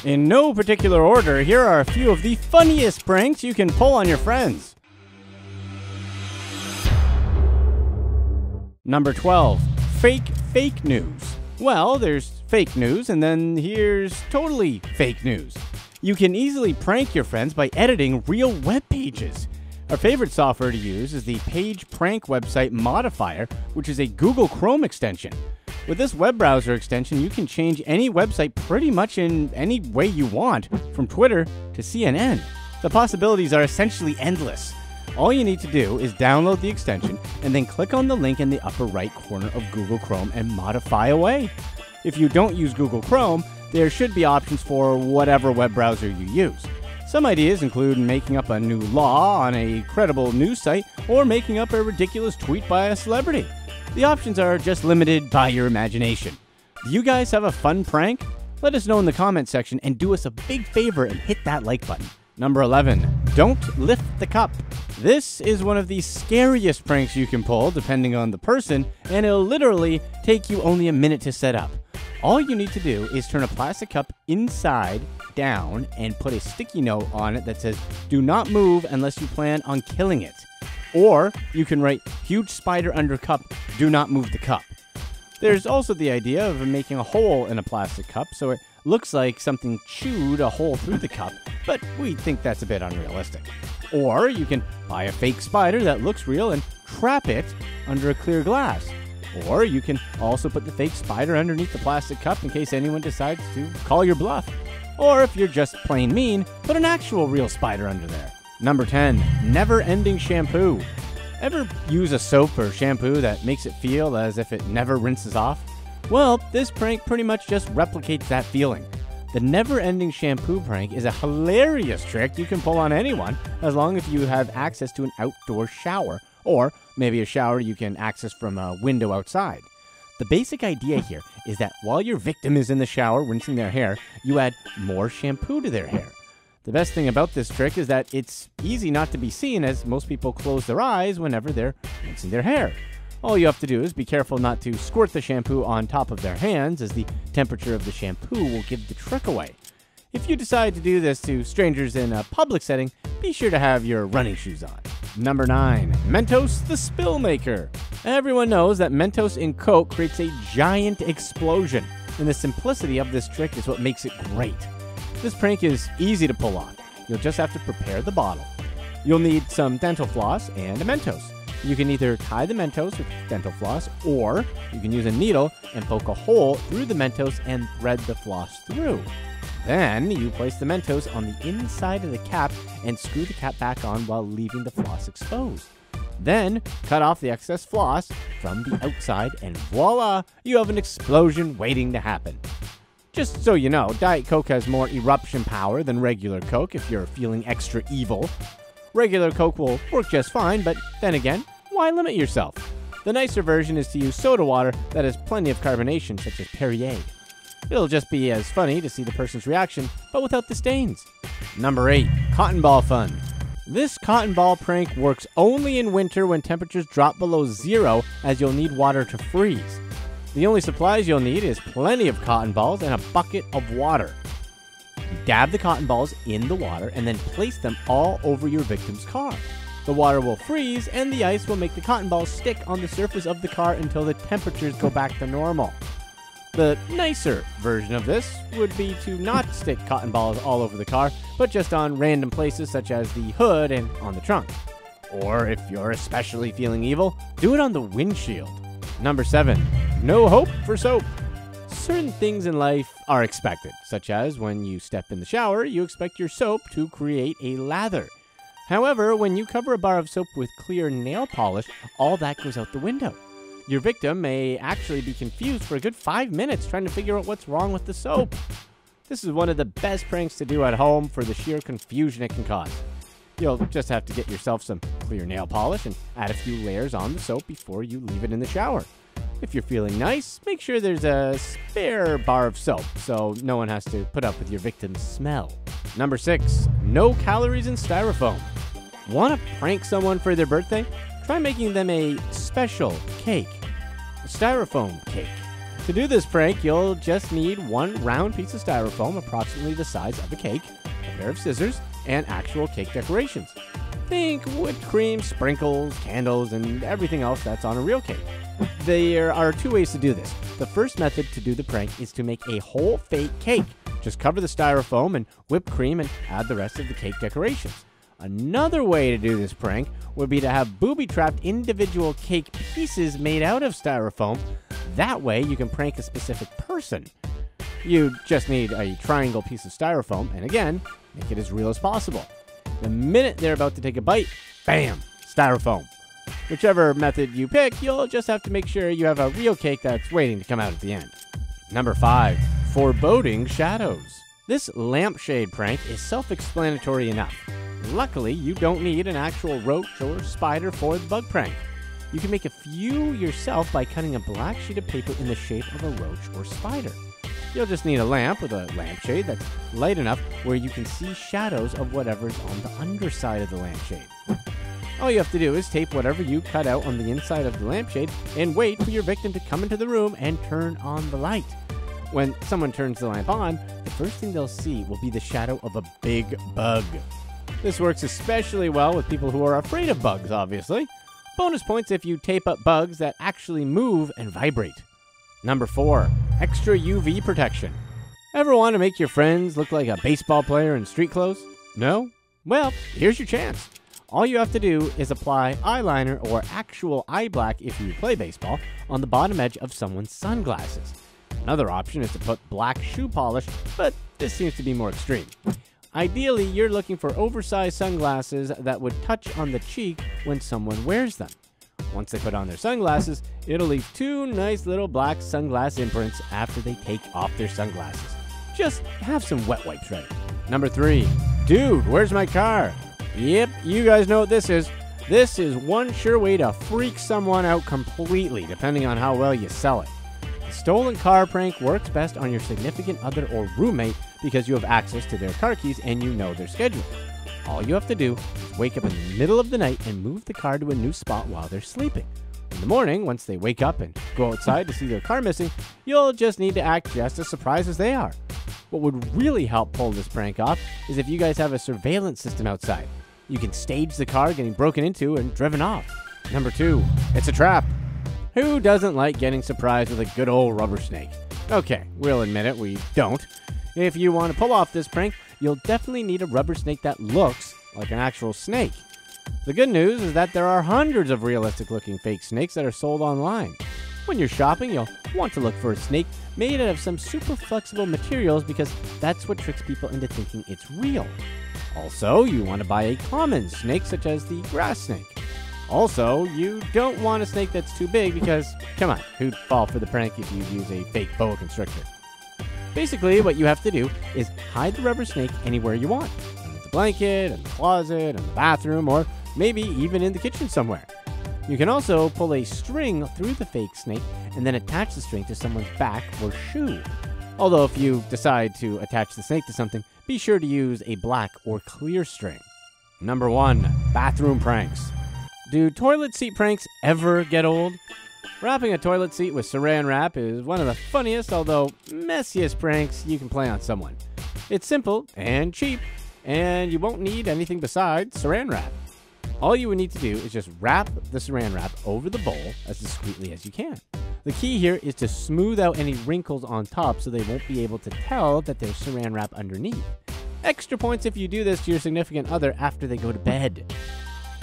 In no particular order, here are a few of the funniest pranks you can pull on your friends. Number 12. Fake news. Well, there's fake news, and then here's totally fake news. You can easily prank your friends by editing real web pages. Our favorite software to use is the Page Prank Website Modifier, which is a Google Chrome extension. With this web browser extension, you can change any website pretty much in any way you want, from Twitter to CNN. The possibilities are essentially endless. All you need to do is download the extension and then click on the link in the upper right corner of Google Chrome and modify away. If you don't use Google Chrome, there should be options for whatever web browser you use. Some ideas include making up a new law on a credible news site or making up a ridiculous tweet by a celebrity. The options are just limited by your imagination. Do you guys have a fun prank? Let us know in the comment section and do us a big favor and hit that like button. Number 11. Don't lift the cup. This is one of the scariest pranks you can pull depending on the person, and it'll literally take you only a minute to set up. All you need to do is turn a plastic cup inside down and put a sticky note on it that says, "Do not move unless you plan on killing it." Or you can write, "Huge spider under cup, do not move the cup." There's also the idea of making a hole in a plastic cup so it looks like something chewed a hole through the cup, but we think that's a bit unrealistic. Or you can buy a fake spider that looks real and trap it under a clear glass. Or you can also put the fake spider underneath the plastic cup in case anyone decides to call your bluff. Or if you're just plain mean, put an actual real spider under there. Number 10. Never-ending shampoo. Ever use a soap or shampoo that makes it feel as if it never rinses off? Well, this prank pretty much just replicates that feeling. The never-ending shampoo prank is a hilarious trick you can pull on anyone as long as you have access to an outdoor shower, or maybe a shower you can access from a window outside. The basic idea here is that while your victim is in the shower rinsing their hair, you add more shampoo to their hair. The best thing about this trick is that it's easy not to be seen, as most people close their eyes whenever they're rinsing their hair. All you have to do is be careful not to squirt the shampoo on top of their hands, as the temperature of the shampoo will give the trick away. If you decide to do this to strangers in a public setting, be sure to have your running shoes on. Number 9. Mentos the Spill Maker. Everyone knows that Mentos in Coke creates a giant explosion, and the simplicity of this trick is what makes it great. This prank is easy to pull on. You'll just have to prepare the bottle. You'll need some dental floss and a Mentos. You can either tie the Mentos with dental floss, or you can use a needle and poke a hole through the Mentos and thread the floss through. Then you place the Mentos on the inside of the cap and screw the cap back on while leaving the floss exposed. Then cut off the excess floss from the outside and voila, you have an explosion waiting to happen. Just so you know, Diet Coke has more eruption power than regular Coke if you're feeling extra evil. Regular Coke will work just fine, but then again, why limit yourself? The nicer version is to use soda water that has plenty of carbonation, such as Perrier. It'll just be as funny to see the person's reaction, but without the stains. Number 8. Cotton ball fun. This cotton ball prank works only in winter when temperatures drop below 0, as you'll need water to freeze. The only supplies you'll need is plenty of cotton balls and a bucket of water. You dab the cotton balls in the water and then place them all over your victim's car. The water will freeze and the ice will make the cotton balls stick on the surface of the car until the temperatures go back to normal. The nicer version of this would be to not stick cotton balls all over the car, but just on random places such as the hood and on the trunk. Or if you're especially feeling evil, do it on the windshield. Number 7. No hope for soap. Certain things in life are expected, such as when you step in the shower, you expect your soap to create a lather. However, when you cover a bar of soap with clear nail polish, all that goes out the window. Your victim may actually be confused for a good 5 minutes trying to figure out what's wrong with the soap. This is one of the best pranks to do at home for the sheer confusion it can cause. You'll just have to get yourself some clear nail polish and add a few layers on the soap before you leave it in the shower. If you're feeling nice, make sure there's a spare bar of soap so no one has to put up with your victim's smell. Number 6. No calories in styrofoam. Want to prank someone for their birthday? Try making them a special cake. A styrofoam cake. To do this prank, you'll just need one round piece of styrofoam approximately the size of a cake, a pair of scissors, and actual cake decorations. Think whipped cream, sprinkles, candles, and everything else that's on a real cake. There are two ways to do this. The first method to do the prank is to make a whole fake cake. Just cover the styrofoam and whipped cream and add the rest of the cake decorations. Another way to do this prank would be to have booby-trapped individual cake pieces made out of styrofoam. That way you can prank a specific person. You just need a triangle piece of styrofoam and again, make it as real as possible. The minute they're about to take a bite, bam, styrofoam. Whichever method you pick, you'll just have to make sure you have a real cake that's waiting to come out at the end. Number 5, foreboding shadows. This lampshade prank is self-explanatory enough. Luckily, you don't need an actual roach or spider for the bug prank. You can make a few yourself by cutting a black sheet of paper in the shape of a roach or spider. You'll just need a lamp with a lampshade that's light enough where you can see shadows of whatever's on the underside of the lampshade. All you have to do is tape whatever you cut out on the inside of the lampshade and wait for your victim to come into the room and turn on the light. When someone turns the lamp on, the first thing they'll see will be the shadow of a big bug. This works especially well with people who are afraid of bugs, obviously. Bonus points if you tape up bugs that actually move and vibrate. Number 4, extra UV protection. Ever want to make your friends look like a baseball player in street clothes? No? Well, here's your chance. All you have to do is apply eyeliner or actual eye black if you play baseball on the bottom edge of someone's sunglasses. Another option is to put black shoe polish, but this seems to be more extreme. Ideally, you're looking for oversized sunglasses that would touch on the cheek when someone wears them. Once they put on their sunglasses, it'll leave 2 nice little black sunglass imprints after they take off their sunglasses. Just have some wet wipes ready. Number 3, dude, where's my car? Yep, you guys know what this is. This is one sure way to freak someone out completely, depending on how well you sell it. The stolen car prank works best on your significant other or roommate because you have access to their car keys and you know their schedule. All you have to do is wake up in the middle of the night and move the car to a new spot while they're sleeping. In the morning, once they wake up and go outside to see their car missing, you'll just need to act just as surprised as they are. What would really help pull this prank off is if you guys have a surveillance system outside. You can stage the car getting broken into and driven off. Number 2, it's a trap. Who doesn't like getting surprised with a good old rubber snake? Okay, we'll admit it, we don't. If you want to pull off this prank, you'll definitely need a rubber snake that looks like an actual snake. The good news is that there are hundreds of realistic looking fake snakes that are sold online. When you're shopping, you'll want to look for a snake made out of some super flexible materials because that's what tricks people into thinking it's real. Also, you want to buy a common snake such as the grass snake. Also, you don't want a snake that's too big because, come on, who'd fall for the prank if you use a fake boa constrictor? Basically, what you have to do is hide the rubber snake anywhere you want. Under the blanket, in the closet, in the bathroom, or maybe even in the kitchen somewhere. You can also pull a string through the fake snake and then attach the string to someone's back or shoe. Although if you decide to attach the snake to something, be sure to use a black or clear string. Number 1, bathroom pranks. Do toilet seat pranks ever get old? Wrapping a toilet seat with saran wrap is one of the funniest, although messiest pranks you can play on someone. It's simple and cheap, and you won't need anything besides saran wrap. All you would need to do is just wrap the saran wrap over the bowl as discreetly as you can. The key here is to smooth out any wrinkles on top so they won't be able to tell that there's saran wrap underneath. Extra points if you do this to your significant other after they go to bed.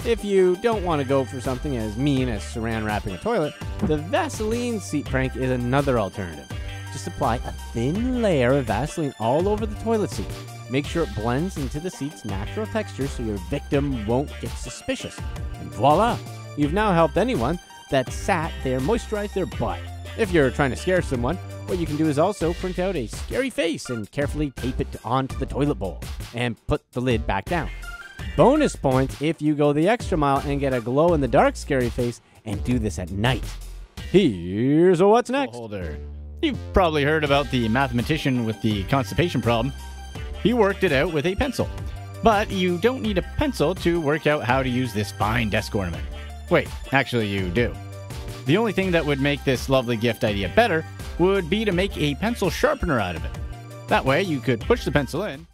If you don't want to go for something as mean as saran wrapping a toilet, the Vaseline seat prank is another alternative. Just apply a thin layer of Vaseline all over the toilet seat. Make sure it blends into the seat's natural texture so your victim won't get suspicious. And voila! You've now helped anyone that sat there moisturize their butt. If you're trying to scare someone, what you can do is also print out a scary face and carefully tape it onto the toilet bowl and put the lid back down. Bonus points if you go the extra mile and get a glow-in-the-dark scary face and do this at night. Here's a what's next. Holder. You've probably heard about the mathematician with the constipation problem. He worked it out with a pencil. But you don't need a pencil to work out how to use this fine desk ornament. Wait, actually you do. The only thing that would make this lovely gift idea better would be to make a pencil sharpener out of it. That way, you could push the pencil in